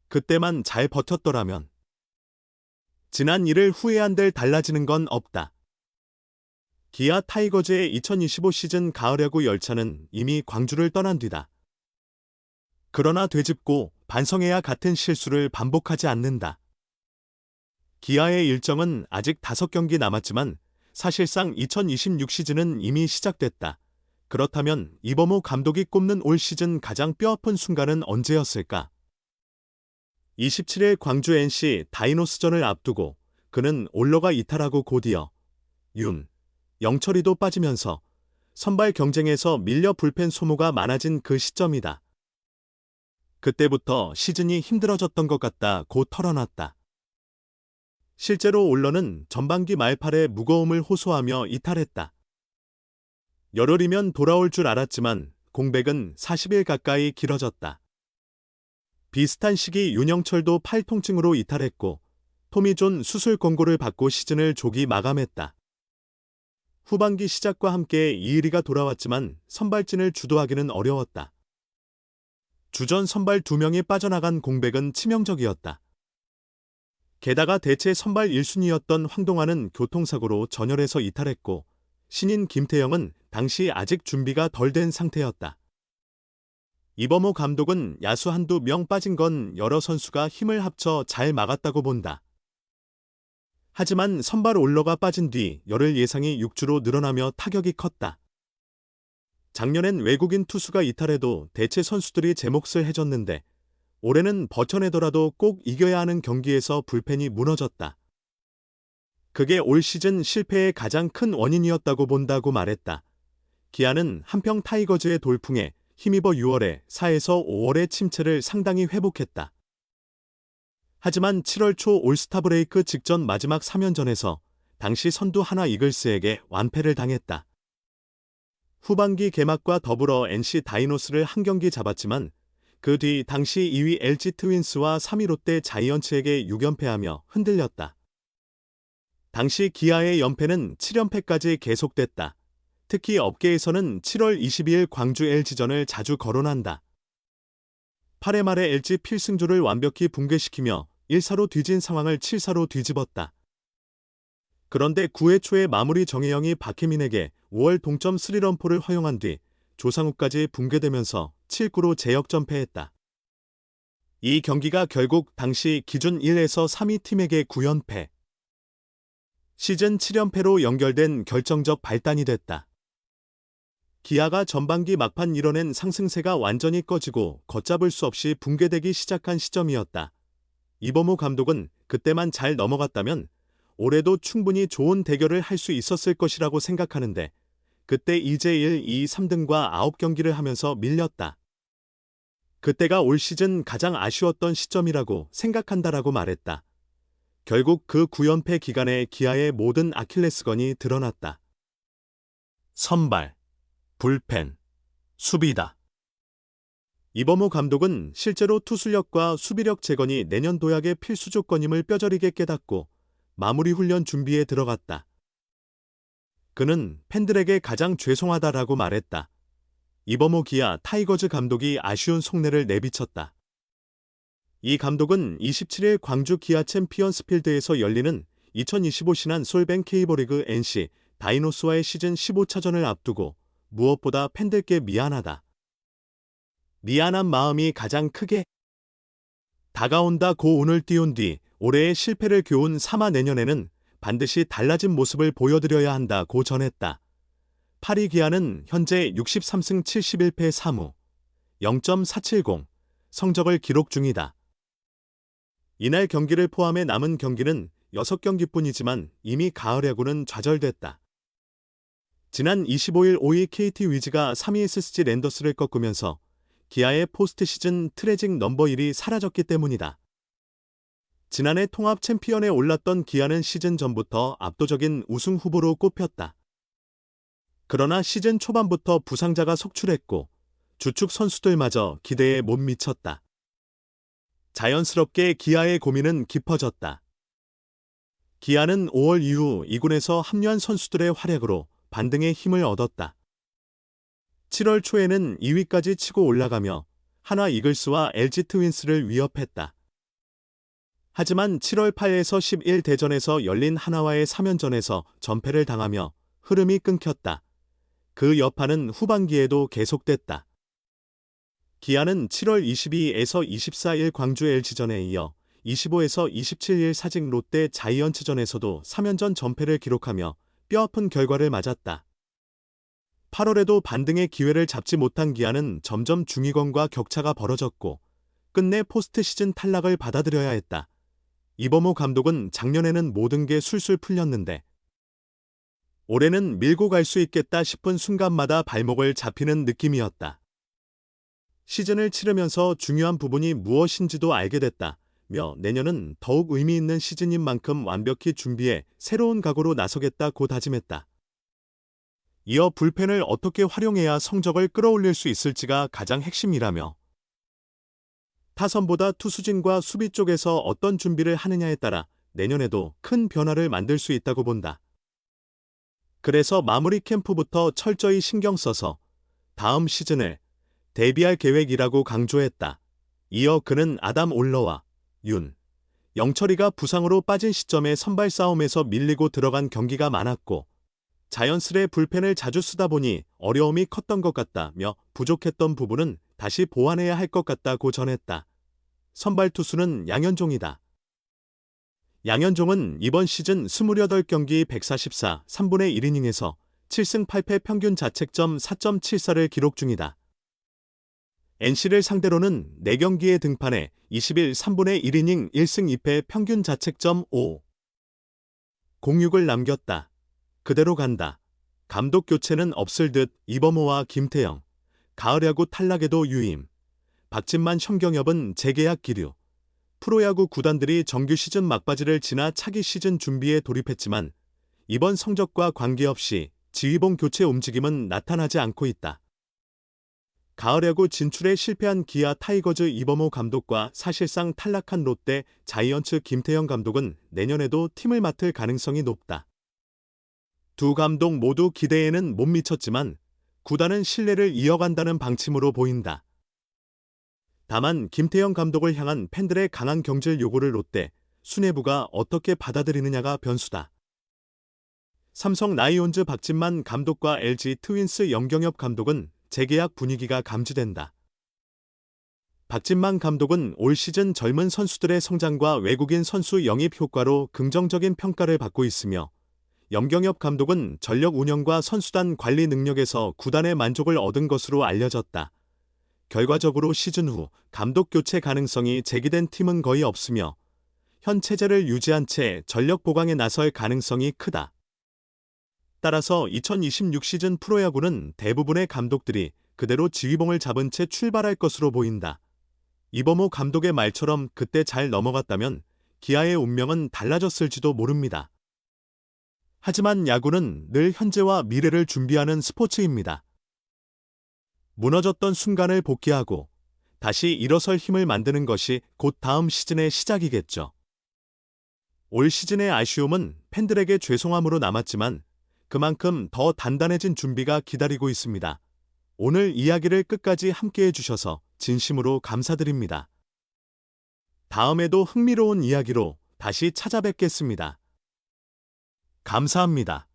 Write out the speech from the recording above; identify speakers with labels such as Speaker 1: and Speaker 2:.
Speaker 1: 그때만 잘 버텼더라면. 지난 일을 후회한들 달라지는 건 없다. 기아 타이거즈의 2025 시즌 가을 야구 열차는 이미 광주를 떠난 뒤다. 그러나 되짚고 반성해야 같은 실수를 반복하지 않는다. 기아의 일정은 아직 5경기 남았지만 사실상 2026 시즌은 이미 시작됐다. 그렇다면 이범호 감독이 꼽는 올 시즌 가장 뼈아픈 순간은 언제였을까? 27일 광주 NC 다이노스전을 앞두고 그는 올러가 이탈하고 곧이어 영철이도 빠지면서 선발 경쟁에서 밀려 불펜 소모가 많아진 그 시점이다. 그때부터 시즌이 힘들어졌던 것 같다 고 털어놨다. 실제로 올러는 전반기 말팔에 무거움을 호소하며 이탈했다. 열흘이면 돌아올 줄 알았지만 공백은 40일 가까이 길어졌다. 비슷한 시기 윤영철도 팔 통증으로 이탈했고 토미존 수술 권고를 받고 시즌을 조기 마감했다. 후반기 시작과 함께 이의리가 돌아왔지만 선발진을 주도하기는 어려웠다. 주전 선발 2명이 빠져나간 공백은 치명적이었다. 게다가 대체 선발 1순위였던 황동환은 교통사고로 전열에서 이탈했고 신인 김태형은 당시 아직 준비가 덜 된 상태였다. 이범호 감독은 야수 한두 명 빠진 건 여러 선수가 힘을 합쳐 잘 막았다고 본다. 하지만 선발 올러가 빠진 뒤 열흘 예상이 6주로 늘어나며 타격이 컸다. 작년엔 외국인 투수가 이탈해도 대체 선수들이 제 몫을 해줬는데 올해는 버텨내더라도 꼭 이겨야 하는 경기에서 불펜이 무너졌다. 그게 올 시즌 실패의 가장 큰 원인이었다고 본다고 말했다. 기아는 한평 타이거즈의 돌풍에 힘입어 6월에 4에서 5월의 침체를 상당히 회복했다. 하지만 7월 초 올스타 브레이크 직전 마지막 3연전에서 당시 선두 하나 이글스에게 완패를 당했다. 후반기 개막과 더불어 NC 다이노스를 한 경기 잡았지만 그 뒤 당시 2위 LG 트윈스와 3위 롯데 자이언츠에게 6연패하며 흔들렸다. 당시 기아의 연패는 7연패까지 계속됐다. 특히 업계에서는 7월 22일 광주 LG전을 자주 거론한다. 8회 말에 LG 필승조를 완벽히 붕괴시키며 1사로 뒤진 상황을 7사로 뒤집었다. 그런데 9회 초에 마무리 정혜영이 박혜민에게 5월 동점 3런포를 허용한 뒤 조상우까지 붕괴되면서 7-9로 재역전패했다. 이 경기가 결국 당시 기준 1에서 3위 팀에게 9연패, 시즌 7연패로 연결된 결정적 발단이 됐다. 기아가 전반기 막판 이뤄낸 상승세가 완전히 꺼지고 걷잡을 수 없이 붕괴되기 시작한 시점이었다. 이범호 감독은 그때만 잘 넘어갔다면 올해도 충분히 좋은 대결을 할 수 있었을 것이라고 생각하는데 그때 2제1, 2, 3등과 9경기를 하면서 밀렸다. 그때가 올 시즌 가장 아쉬웠던 시점이라고 생각한다라고 말했다. 결국 그 9연패 기간에 기아의 모든 아킬레스건이 드러났다. 선발, 불펜, 수비다. 이범호 감독은 실제로 투수력과 수비력 재건이 내년 도약의 필수 조건임을 뼈저리게 깨닫고 마무리 훈련 준비에 들어갔다. 그는 팬들에게 가장 죄송하다라고 말했다. 이범호 기아 타이거즈 감독이 아쉬운 속내를 내비쳤다. 이 감독은 27일 광주 기아 챔피언스 필드에서 열리는 2025 신한 솔뱅 케이버리그 NC 다이노스와의 시즌 15차전을 앞두고 무엇보다 팬들께 미안하다. 미안한 마음이 가장 크게 다가온다고 운을 띄운 뒤 올해의 실패를 교훈 삼아 내년에는 반드시 달라진 모습을 보여드려야 한다고 전했다. 8위 기아는 현재 63승 71패 3무 0.470 성적을 기록 중이다. 이날 경기를 포함해 남은 경기는 6경기뿐이지만 이미 가을 야구는 좌절됐다. 지난 25일 5위 KT 위즈가 3위 SSG 랜더스를 꺾으면서 기아의 포스트 시즌 트래직 넘버 1이 사라졌기 때문이다. 지난해 통합 챔피언에 올랐던 기아는 시즌 전부터 압도적인 우승 후보로 꼽혔다. 그러나 시즌 초반부터 부상자가 속출했고 주축 선수들마저 기대에 못 미쳤다. 자연스럽게 기아의 고민은 깊어졌다. 기아는 5월 이후 2군에서 합류한 선수들의 활약으로 반등의 힘을 얻었다. 7월 초에는 2위까지 치고 올라가며 하나 이글스와 LG 트윈스를 위협했다. 하지만 7월 8에서 10일 대전에서 열린 하나와의 3연전에서 전패를 당하며 흐름이 끊겼다. 그 여파는 후반기에도 계속됐다. 기아는 7월 22에서 24일 광주 LG전에 이어 25에서 27일 사직 롯데 자이언츠전에서도 3연전 전패를 기록하며 뼈아픈 결과를 맞았다. 8월에도 반등의 기회를 잡지 못한 기아는 점점 중위권과 격차가 벌어졌고 끝내 포스트 시즌 탈락을 받아들여야 했다. 이범호 감독은 작년에는 모든 게 술술 풀렸는데 올해는 밀고 갈 수 있겠다 싶은 순간마다 발목을 잡히는 느낌이었다. 시즌을 치르면서 중요한 부분이 무엇인지도 알게 됐다며 내년은 더욱 의미 있는 시즌인 만큼 완벽히 준비해 새로운 각오로 나서겠다고 다짐했다. 이어 불펜을 어떻게 활용해야 성적을 끌어올릴 수 있을지가 가장 핵심이라며 타선보다 투수진과 수비 쪽에서 어떤 준비를 하느냐에 따라 내년에도 큰 변화를 만들 수 있다고 본다. 그래서 마무리 캠프부터 철저히 신경 써서 다음 시즌을 대비할 계획이라고 강조했다. 이어 그는 아담 올러와 영철이가 부상으로 빠진 시점에 선발 싸움에서 밀리고 들어간 경기가 많았고 자연스레 불펜을 자주 쓰다 보니 어려움이 컸던 것 같다며 부족했던 부분은 다시 보완해야 할 것 같다고 전했다. 선발 투수는 양현종이다. 양현종은 이번 시즌 28경기 144, 3분의 1이닝에서 7승 8패 평균 자책점 4.74를 기록 중이다. NC를 상대로는 4경기에 등판해 20일 3분의 1이닝 1승 2패 평균 자책점 5.06을 남겼다. 그대로 간다. 감독 교체는 없을 듯 이범호와 김태형, 가을 야구 탈락에도 유임, 박진만 현경엽은 재계약 기류. 프로야구 구단들이 정규 시즌 막바지를 지나 차기 시즌 준비에 돌입했지만 이번 성적과 관계없이 지휘봉 교체 움직임은 나타나지 않고 있다. 가을 야구 진출에 실패한 기아 타이거즈 이범호 감독과 사실상 탈락한 롯데 자이언츠 김태형 감독은 내년에도 팀을 맡을 가능성이 높다. 두 감독 모두 기대에는 못 미쳤지만 구단은 신뢰를 이어간다는 방침으로 보인다. 다만 김태형 감독을 향한 팬들의 강한 경질 요구를 롯데, 수뇌부가 어떻게 받아들이느냐가 변수다. 삼성 라이온즈 박진만 감독과 LG 트윈스 염경엽 감독은 재계약 분위기가 감지된다. 박진만 감독은 올 시즌 젊은 선수들의 성장과 외국인 선수 영입 효과로 긍정적인 평가를 받고 있으며 염경엽 감독은 전력 운영과 선수단 관리 능력에서 구단의 만족을 얻은 것으로 알려졌다. 결과적으로 시즌 후 감독 교체 가능성이 제기된 팀은 거의 없으며 현 체제를 유지한 채 전력 보강에 나설 가능성이 크다. 따라서 2026 시즌 프로야구는 대부분의 감독들이 그대로 지휘봉을 잡은 채 출발할 것으로 보인다. 이범호 감독의 말처럼 그때 잘 넘어갔다면 기아의 운명은 달라졌을지도 모릅니다. 하지만 야구는 늘 현재와 미래를 준비하는 스포츠입니다. 무너졌던 순간을 복귀하고 다시 일어설 힘을 만드는 것이 곧 다음 시즌의 시작이겠죠. 올 시즌의 아쉬움은 팬들에게 죄송함으로 남았지만 그만큼 더 단단해진 준비가 기다리고 있습니다. 오늘 이야기를 끝까지 함께해 주셔서 진심으로 감사드립니다. 다음에도 흥미로운 이야기로 다시 찾아뵙겠습니다. 감사합니다.